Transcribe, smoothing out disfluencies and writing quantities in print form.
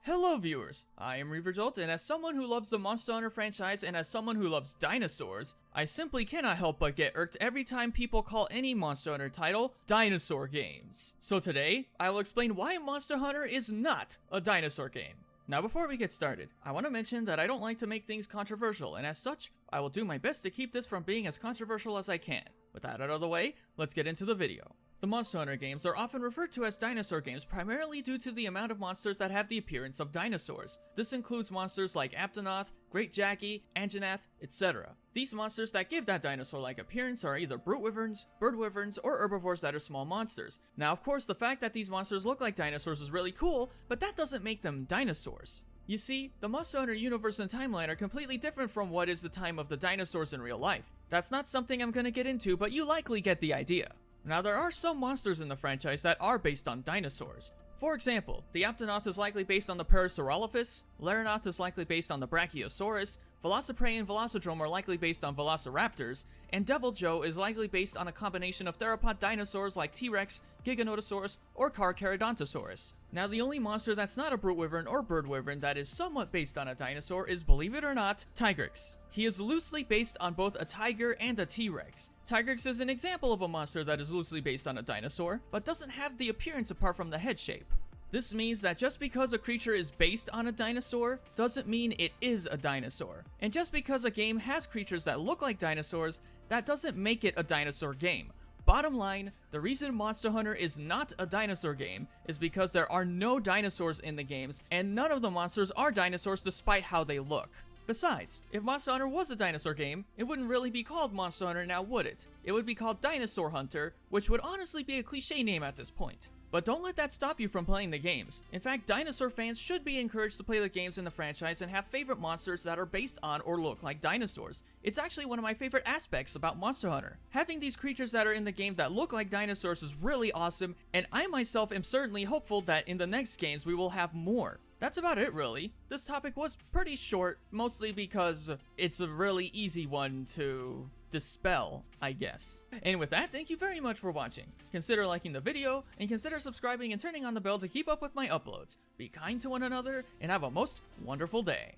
Hello viewers, I am Reaverjolt, and as someone who loves the Monster Hunter franchise and as someone who loves dinosaurs, I simply cannot help but get irked every time people call any Monster Hunter title Dinosaur Games. So today, I will explain why Monster Hunter is not a dinosaur game. Now before we get started, I want to mention that I don't like to make things controversial, and as such, I will do my best to keep this from being as controversial as I can. With that out of the way, let's get into the video. The Monster Hunter games are often referred to as dinosaur games primarily due to the amount of monsters that have the appearance of dinosaurs. This includes monsters like Aptonoth, Great Jackie, Anjanath, etc. These monsters that give that dinosaur-like appearance are either brute wyverns, bird wyverns, or herbivores that are small monsters. Now of course the fact that these monsters look like dinosaurs is really cool, but that doesn't make them dinosaurs. You see, the Monster Hunter universe and timeline are completely different from what is the time of the dinosaurs in real life. That's not something I'm gonna get into, but you likely get the idea. Now there are some monsters in the franchise that are based on dinosaurs. For example, the Aptonoth is likely based on the Parasaurolophus, Laranoth is likely based on the Brachiosaurus, Velociprey and Velocidrome are likely based on Velociraptors, and Deviljho is likely based on a combination of theropod dinosaurs like T-Rex, Giganotosaurus, or Carcharodontosaurus. Now the only monster that's not a brute wyvern or bird wyvern that is somewhat based on a dinosaur is, believe it or not, Tigrex. He is loosely based on both a tiger and a T-Rex. Tigrex is an example of a monster that is loosely based on a dinosaur, but doesn't have the appearance apart from the head shape. This means that just because a creature is based on a dinosaur, doesn't mean it is a dinosaur. And just because a game has creatures that look like dinosaurs, that doesn't make it a dinosaur game. Bottom line, the reason Monster Hunter is not a dinosaur game is because there are no dinosaurs in the games, and none of the monsters are dinosaurs despite how they look. Besides, if Monster Hunter was a dinosaur game, it wouldn't really be called Monster Hunter now, would it? It would be called Dinosaur Hunter, which would honestly be a cliche name at this point. But don't let that stop you from playing the games. In fact, dinosaur fans should be encouraged to play the games in the franchise and have favorite monsters that are based on or look like dinosaurs. It's actually one of my favorite aspects about Monster Hunter. Having these creatures that are in the game that look like dinosaurs is really awesome, and I myself am certainly hopeful that in the next games we will have more. That's about it really. This topic was pretty short, mostly because it's a really easy one to dispel, I guess. And with that, thank you very much for watching. Consider liking the video, and consider subscribing and turning on the bell to keep up with my uploads. Be kind to one another, and have a most wonderful day.